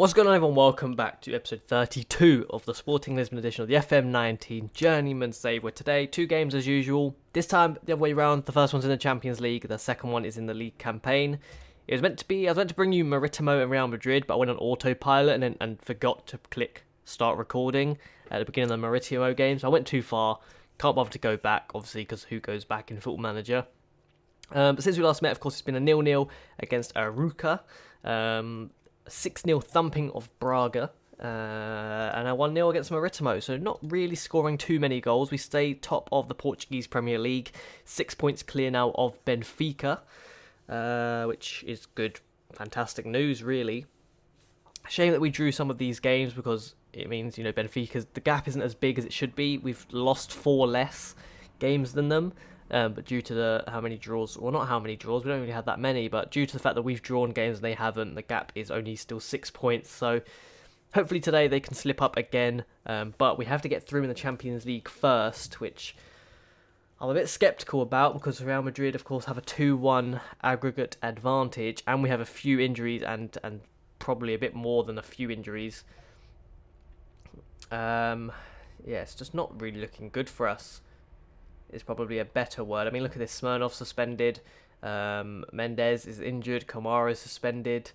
What's going on, everyone? Welcome back to episode 32 of the Sporting Lisbon edition of the FM19 Journeyman save, where today, two games as usual. This time, the other way around. The first one's in the Champions League, the second one is in the league campaign. I was meant to bring you Maritimo and Real Madrid, but I went on autopilot and forgot to click start recording at the beginning of the Maritimo game, so I went too far. Can't bother to go back, obviously, because who goes back in Football Manager? But since we last met, of course, it's been a 0-0 against Arouca. 6-0 thumping of Braga, and a 1-0 against Maritimo, so not really scoring too many goals. We stay top of the Portuguese Premier League, 6 points clear now of Benfica, which is good, fantastic news, really. Shame that we drew some of these games, because it means, Benfica's, the gap isn't as big as it should be. We've lost 4 less games than them. But due to how many draws, well, not how many draws, we don't really have that many, but due to the fact that we've drawn games and they haven't, the gap is only still 6 points. So hopefully today they can slip up again, but we have to get through in the Champions League first, which I'm a bit sceptical about, because Real Madrid, of course, have a 2-1 aggregate advantage, and we have a few injuries, and probably a bit more than a few injuries. Yeah, it's just not really looking good for us. Is probably a better word. I mean, look at this. Smirnov suspended. Mendes is injured. Kamara is suspended.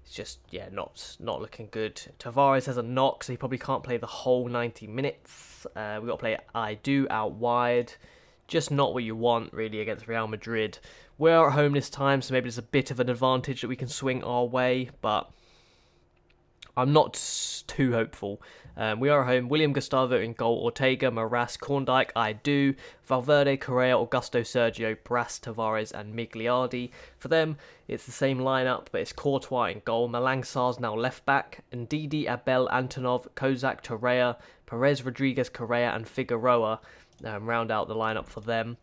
It's just, yeah, not looking good. Tavares has a knock, so he probably can't play the whole 90 minutes. We've got to play Aidu out wide. Just not what you want, really, against Real Madrid. We're at home this time, so maybe there's a bit of an advantage that we can swing our way, but I'm not too hopeful. We are at home. William Gustavo in goal. Ortega, Moras, Korndijk, Aidu, Valverde, Correa, Augusto, Sergio, Brass, Tavares, and Migliardi. For them, it's the same lineup, but it's Courtois in goal. Malangsar's now left back. Ndidi, Abel, Antonov, Kozak, Torreira, Perez, Rodriguez, Correa, and Figueroa round out the lineup for them.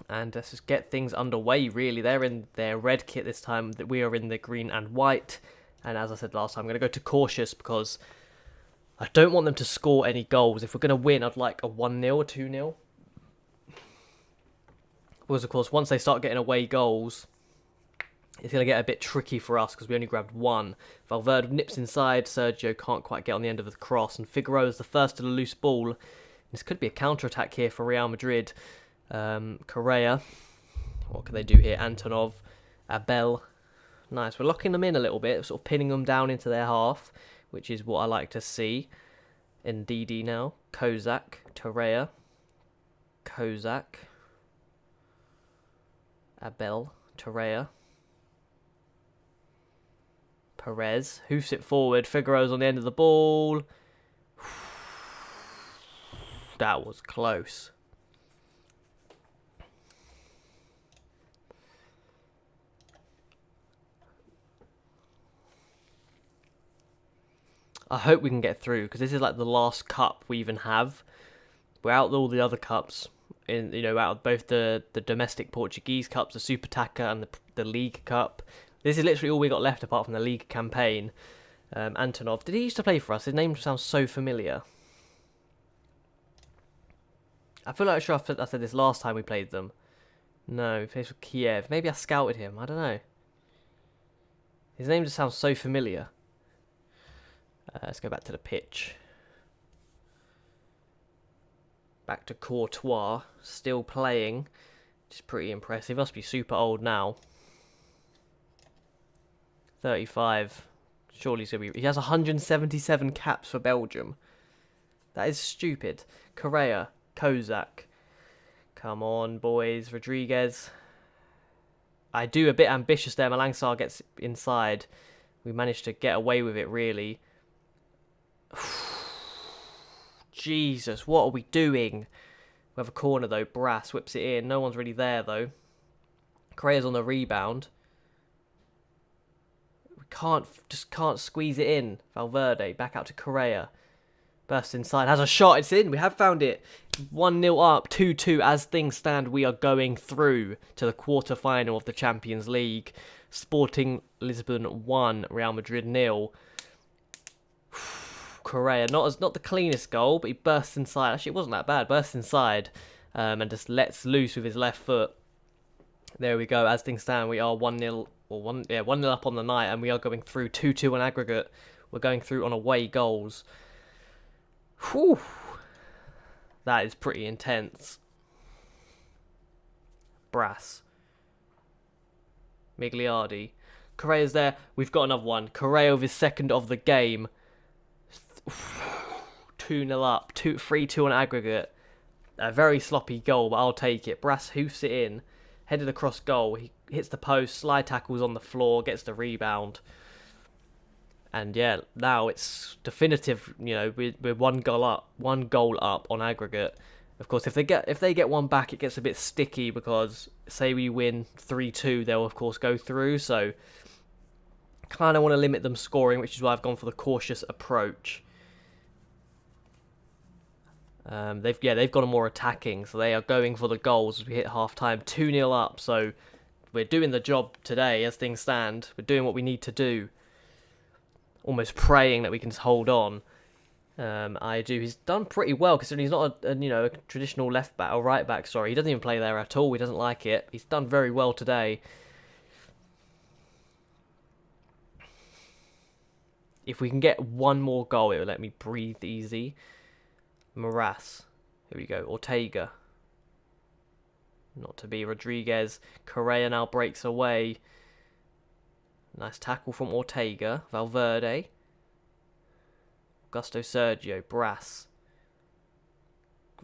And let's just get things underway, really. They're in their red kit this time. We are in the green and white. And as I said last time, I'm going to go to cautious, because I don't want them to score any goals. If we're going to win, I'd like a 1-0 or 2-0. Because, of course, once they start getting away goals, it's going to get a bit tricky for us, because we only grabbed 1. Valverde nips inside. Sergio can't quite get on the end of the cross. And Figueroa is the first to the loose ball. This could be a counter-attack here for Real Madrid. Correa. What can they do here? Antonov. Abel. Nice. We're locking them in a little bit, sort of pinning them down into their half, which is what I like to see. Ndidi now. Kozak. Torreira. Kozak. Abel. Torreira. Perez. Hoofs it forward. Figueroa's on the end of the ball. That was close. I hope we can get through, because this is like the last cup we even have. We're out of all the other cups, out of both the domestic Portuguese cups, the Super Taca, and the League Cup. This is literally all we got left, apart from the League campaign. Antonov, did he used to play for us? His name sounds so familiar. I feel like I said this last time we played them. No, he plays for Kiev. Maybe I scouted him. I don't know. His name just sounds so familiar. Let's go back to the pitch. Back to Courtois, still playing, which is pretty impressive. Must be super old now. 35. Surely he's gonna be. He has 177 caps for Belgium. That is stupid. Correa, Kozak. Come on, boys. Rodriguez. I do a bit ambitious there. Malangsar gets inside. We managed to get away with it, really. Jesus, what are we doing? We have a corner, though. Brass whips it in. No one's really there, though. Correa's on the rebound. We just can't squeeze it in. Valverde, back out to Correa. Bursts inside, has a shot, it's in. We have found it. 1-0 up, 2-2. As things stand, we are going through to the quarter-final of the Champions League. Sporting Lisbon 1, Real Madrid 0. Correa, not the cleanest goal, but he bursts inside. Actually, it wasn't that bad. Bursts inside and just lets loose with his left foot. There we go. As things stand, we are 1-0 or 1-0 up on the night, and we are going through 2-2 on aggregate. We're going through on away goals. Whew. That is pretty intense. Brass. Migliardi. Correa's there. We've got another one. Correa with his second of the game. 2-0 up. 3-2 on aggregate. A very sloppy goal, but I'll take it. Brass hoofs it in. Headed across goal. He hits the post. Slide tackles on the floor. Gets the rebound. And yeah, now it's definitive. You know, we're 1 goal up. 1 goal up on aggregate. Of course, if they get one back, it gets a bit sticky because say we win 3-2, they'll of course go through. So kind of want to limit them scoring, which is why I've gone for the cautious approach. They've gone more attacking, so they are going for the goals as we hit half time. 2-0 up, so we're doing the job today as things stand. We're doing what we need to do. Almost praying that we can hold on. I do. He's done pretty well considering he's not a traditional left back or right back. Sorry, he doesn't even play there at all. He doesn't like it. He's done very well today. If we can get one more goal, it will let me breathe easy. Moraes. Here we go. Ortega. Not to be. Rodriguez. Correa now breaks away. Nice tackle from Ortega. Valverde. Augusto Sergio. Brass.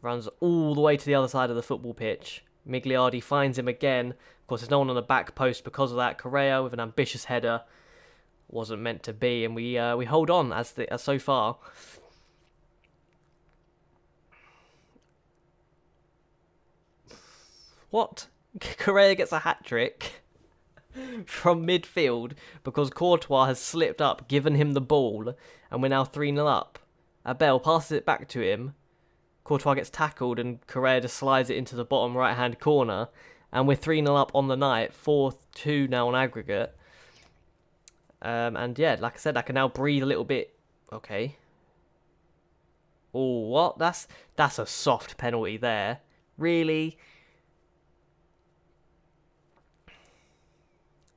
Runs all the way to the other side of the football pitch. Migliardi finds him again. Of course, there's no one on the back post because of that. Correa with an ambitious header. Wasn't meant to be, and we hold on as so far. What? Correa gets a hat-trick from midfield because Courtois has slipped up, given him the ball, and we're now 3-0 up. Abel passes it back to him. Courtois gets tackled, and Correa just slides it into the bottom right-hand corner, and we're 3-0 up on the night, 4-2 now on aggregate. And yeah, like I said, I can now breathe a little bit. Okay. Oh, what? That's a soft penalty there. Really?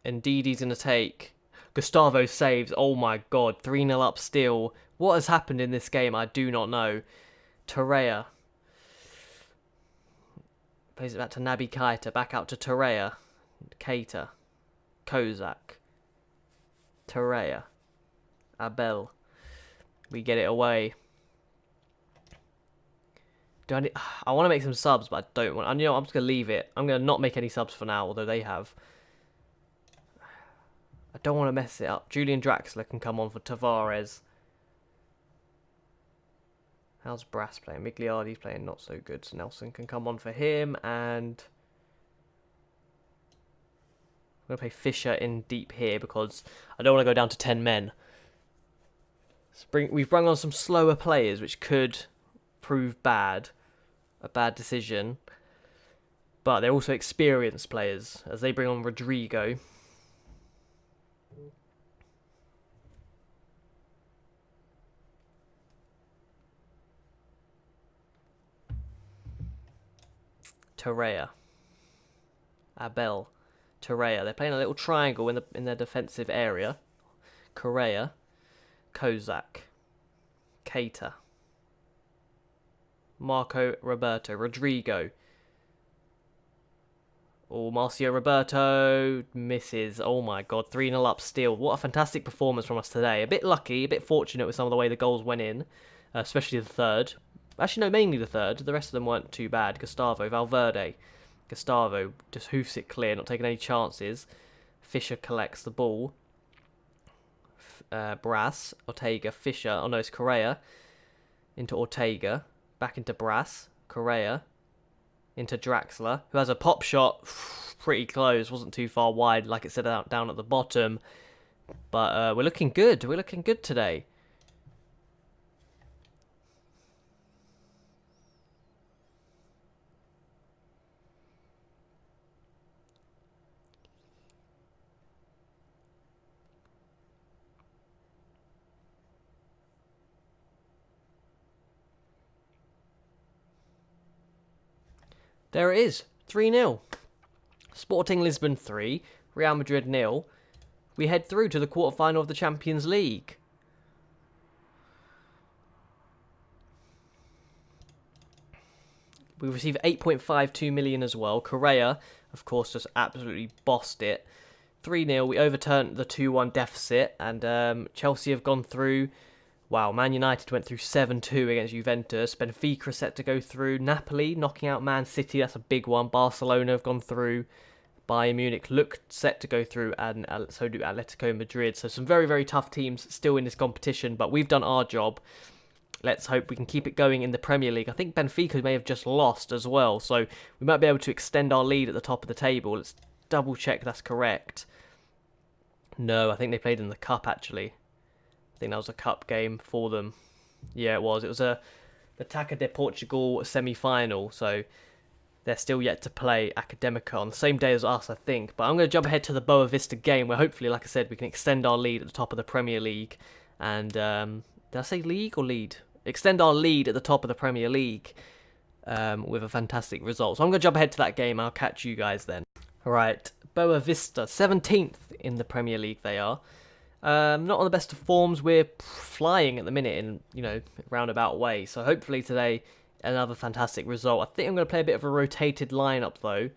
Indeed, he's going to take. Gustavo saves. Oh my god. 3-0 up still. What has happened in this game? I do not know. Torreira. Plays it back to Naby Keita. Back out to Torreira. Keita. Kozak. Torreira. Abel. We get it away. I want to make some subs, but I don't want. I'm just going to leave it. I'm going to not make any subs for now, although they have. I don't want to mess it up. Julian Draxler can come on for Tavares. How's Brass playing? Migliardi's playing not so good, so Nelson can come on for him. And I'm going to play Fisher in deep here because I don't want to go down to 10 men. We've brought on some slower players, which could prove bad. A bad decision. But they're also experienced players, as they bring on Rodrigo. Torreira. Abel. Torreira. They're playing a little triangle in their defensive area. Correa. Kozak. Keita. Marco Roberto. Rodrigo. Oh, Marcio Roberto misses. Oh my god, 3-0 up still. What a fantastic performance from us today. A bit lucky, a bit fortunate with some of the way the goals went in. Especially the third. Actually, no, mainly the third. The rest of them weren't too bad. Gustavo, Valverde. Gustavo just hoofs it clear, not taking any chances. Fisher collects the ball. Brass, Ortega, Fisher. Oh no, it's Correa. Into Ortega. Back into Brass. Correa. Into Draxler, who has a pop shot. Pretty close. Wasn't too far wide, like it said down at the bottom. But we're looking good. We're looking good today. There it is. 3-0. Sporting Lisbon 3. Real Madrid 0. we head through to the quarterfinal of the Champions League. We receive 8.52 million as well. Correa, of course, just absolutely bossed it. 3-0. We overturned the 2-1 deficit, and Chelsea have gone through. Wow, Man United went through 7-2 against Juventus. Benfica are set to go through. Napoli knocking out Man City. That's a big one. Barcelona have gone through. Bayern Munich look set to go through, and so do Atletico Madrid. So some very, very tough teams still in this competition, but we've done our job. Let's hope we can keep it going in the Premier League. I think Benfica may have just lost as well, so we might be able to extend our lead at the top of the table. Let's double check that's correct. No, I think they played in the Cup, actually. I think that was a Cup game for them. Yeah, it was. It was the Taça de Portugal semi-final, so they're still yet to play Académica on the same day as us, I think. But I'm going to jump ahead to the Boa Vista game, where hopefully, like I said, we can extend our lead at the top of the Premier League. And, did I say league or lead? Extend our lead at the top of the Premier League with a fantastic result. So I'm going to jump ahead to that game. I'll catch you guys then. Alright, Boa Vista, 17th in the Premier League they are. Not on the best of forms. We're flying at the minute in, roundabout way. So hopefully today, another fantastic result. I think I'm going to play a bit of a rotated lineup though.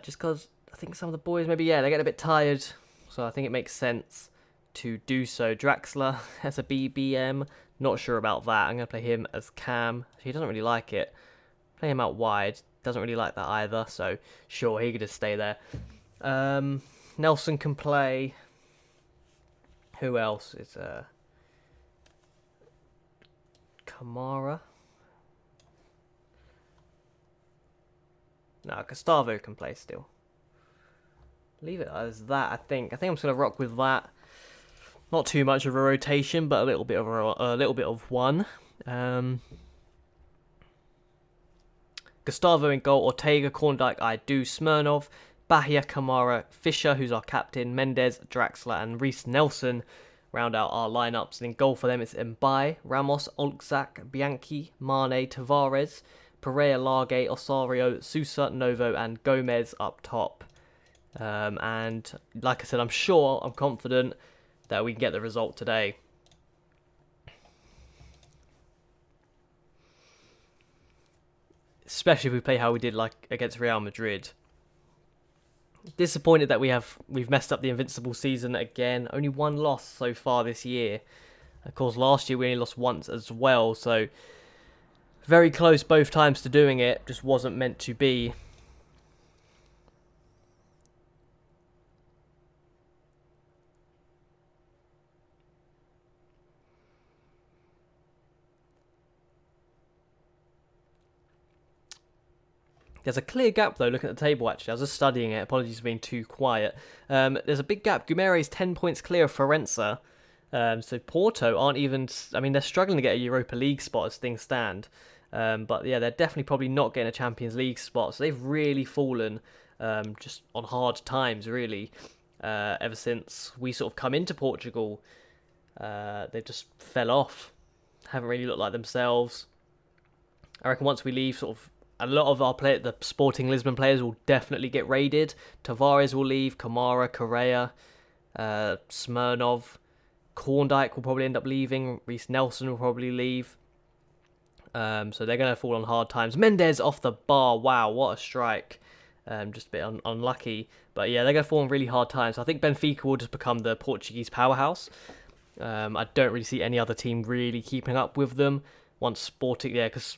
Just because I think some of the boys maybe, they're getting a bit tired. So I think it makes sense to do so. Draxler as a BBM. Not sure about that. I'm going to play him as Cam. He doesn't really like it. Play him out wide. Doesn't really like that either. So sure, he could just stay there. Nelson can play. Who else is Kamara? No, Gustavo can play still. Leave it as that, I think. I think I'm just going to rock with that. Not too much of a rotation, but a little bit of one. Gustavo in goal, Ortega, Korndijk, Aidu, Smirnov, Bahia, Kamara, Fisher, who's our captain, Mendes, Draxler, and Reece Nelson round out our lineups. And in goal for them, it's Mbaye, Ramos, Olczak, Bianchi, Mane, Tavares, Pereira, Largue, Osorio, Sousa, Novo, and Gomez up top. And like I said, I'm confident that we can get the result today. Especially if we play how we did like against Real Madrid. Disappointed that we've messed up the invincible season again. Only one loss so far this year. Of course, last year we only lost once as well, so very close both times to doing it. Just wasn't meant to be. There's a clear gap, though, looking at the table, actually. I was just studying it. Apologies for being too quiet. There's a big gap. Guimaraes 10 points clear of Forenza. So Porto aren't even... I mean, they're struggling to get a Europa League spot as things stand. But, yeah, they're definitely probably not getting a Champions League spot. So they've really fallen just on hard times, really. Ever since we sort of come into Portugal, they just fell off. Haven't really looked like themselves. I reckon once we leave, sort of, a lot of our the Sporting Lisbon players will definitely get raided. Tavares will leave, Kamara, Correa, Smirnov, Korndijk will probably end up leaving, Reece Nelson will probably leave. So they're going to fall on hard times. Mendes off the bar, wow, what a strike. Just a bit unlucky. But yeah, they're going to fall on really hard times. I think Benfica will just become the Portuguese powerhouse. I don't really see any other team really keeping up with them. Once Sporting, because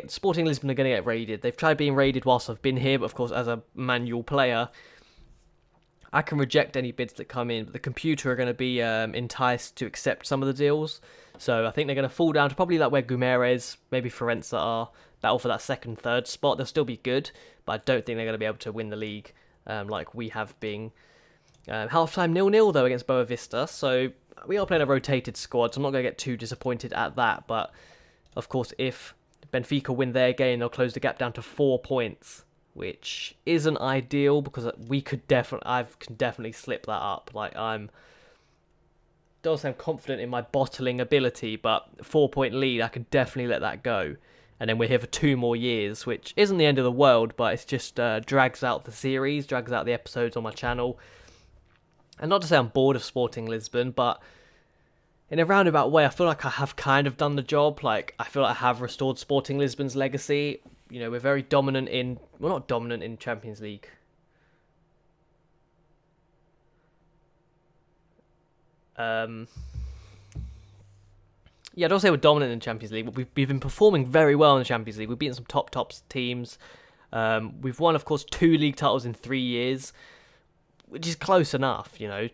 Sporting Lisbon are going to get raided. They've tried being raided whilst I've been here, but of course, as a manual player, I can reject any bids that come in. But the computer are going to be enticed to accept some of the deals. So I think they're going to fall down to probably like where Guimaraes, maybe Forenza are. Battle for that second, third spot. They'll still be good, but I don't think they're going to be able to win the league like we have been. Half-time 0-0 though against Boa Vista. So we are playing a rotated squad, so I'm not going to get too disappointed at that, but of course, if Benfica win their game, they'll close the gap down to 4 points, which isn't ideal because I can definitely slip that up. Like don't sound confident in my bottling ability, but 4-point lead, I can definitely let that go. And then we're here for 2 more years, which isn't the end of the world, but it's just drags out the series, drags out the episodes on my channel. And not to say I'm bored of Sporting Lisbon, but in a roundabout way, I feel like I have kind of done the job. Like, I feel like I have restored Sporting Lisbon's legacy. You know, we're very dominant in... Well, not dominant in Champions League. Yeah, I don't say we're dominant in the Champions League, but we've been performing very well in the Champions League. We've beaten some top teams. We've won, of course, 2 league titles in 3 years, which is close enough, you know.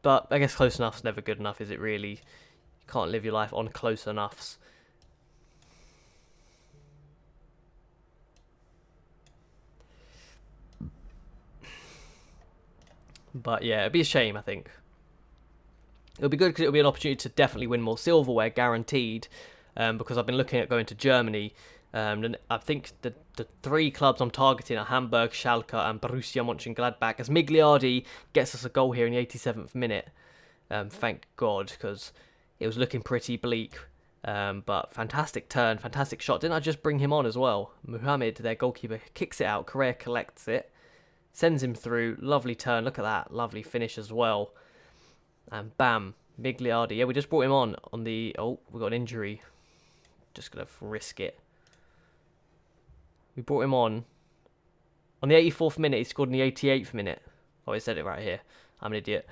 But I guess close enough's never good enough, is it really? You can't live your life on close enoughs. But yeah, it'd be a shame, I think. It'll be good because it'll be an opportunity to definitely win more silverware, guaranteed. Because I've been looking at going to Germany. And I think the 3 clubs I'm targeting are Hamburg, Schalke and Borussia Mönchengladbach. As Migliardi gets us a goal here in the 87th minute. Thank God, because it was looking pretty bleak. But fantastic turn, fantastic shot. Didn't I just bring him on as well? Mohamed, their goalkeeper, kicks it out. Correa collects it. Sends him through. Lovely turn. Look at that. Lovely finish as well. And bam. Migliardi. Yeah, we just brought him on the... Oh, we got an injury. Just going to risk it. We brought him on the 84th minute. He scored in the 88th minute. Oh, I said it right here. I'm an idiot.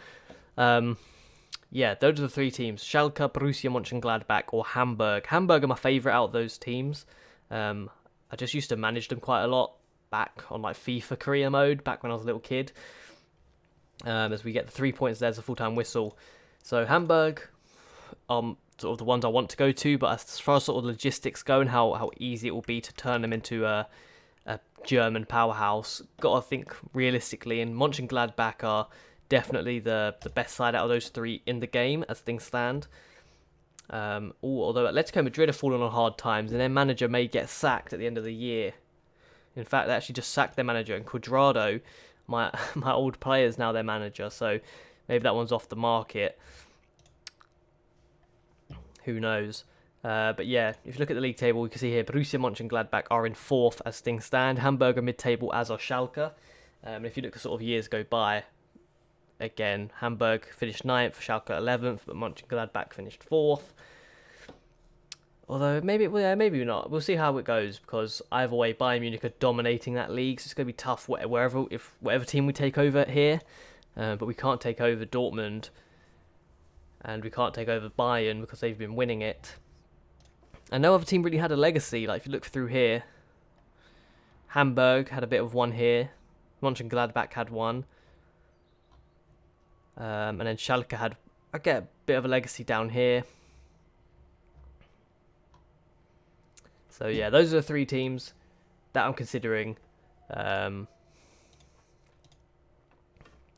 Yeah, those are the 3 teams. Schalke, Borussia Mönchengladbach or Hamburg. Hamburg are my favourite out of those teams. I just used to manage them quite a lot back on like FIFA career mode, back when I was a little kid. As we get the 3 points there's a full-time whistle. So Hamburg, sort of the ones I want to go to, but as far as sort of logistics go and how easy it will be to turn them into a German powerhouse, got to think realistically, and Mönchengladbach are definitely the best side out of those 3 in the game as things stand. Although Atletico Madrid have fallen on hard times, and their manager may get sacked at the end of the year. In fact, they actually just sacked their manager, and Cuadrado, my old player, is now their manager, so maybe that one's off the market. Who knows? But yeah, if you look at the league table, you can see here Borussia Mönchengladbach are in 4th as things stand. Hamburg are mid-table, as are Schalke. And if you look at sort of years go by, again, Hamburg finished 9th, Schalke 11th, but Mönchengladbach finished 4th. Although, maybe not. We'll see how it goes, because either way, Bayern Munich are dominating that league, so it's going to be tough whatever team we take over here. But we can't take over Dortmund, and we can't take over Bayern because they've been winning it. And no other team really had a legacy. Like, if you look through here, Hamburg had a bit of one here. Mönchengladbach had one. And then Schalke had, I get a bit of a legacy down here. So yeah, those are the 3 teams that I'm considering. So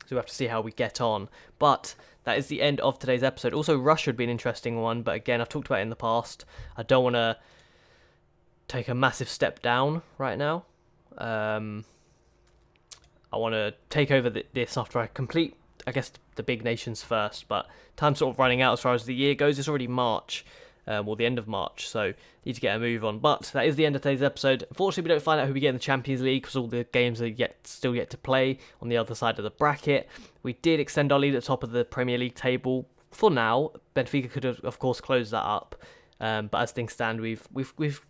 we'll have to see how we get on. But that is the end of today's episode. Also, Russia would be an interesting one, but again, I've talked about it in the past. I don't want to take a massive step down right now. I want to take over this after I complete, I guess, the big nations first. But time's sort of running out as far as the year goes. It's already March. Or the end of March, so need to get a move on. But that is the end of today's episode. Unfortunately, we don't find out who we get in the Champions League because all the games are still yet to play on the other side of the bracket. We did extend our lead at the top of the Premier League table for now. Benfica could have, of course, closed that up, but as things stand, we've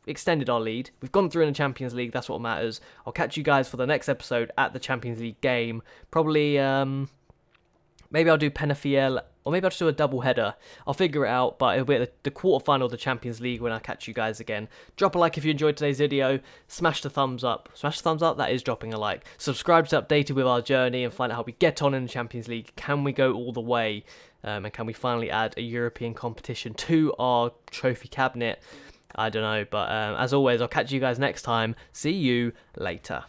extended our lead. We've gone through in the Champions League. That's what matters. I'll catch you guys for the next episode at the Champions League game. Probably, maybe I'll do Penafiel. Or maybe I'll just do a double header. I'll figure it out, but it'll be at the quarterfinal of the Champions League when I catch you guys again. Drop a like if you enjoyed today's video. Smash the thumbs up. Smash the thumbs up, that is dropping a like. Subscribe to be updated with our journey and find out how we get on in the Champions League. Can we go all the way? And can we finally add a European competition to our trophy cabinet? I don't know, but as always, I'll catch you guys next time. See you later.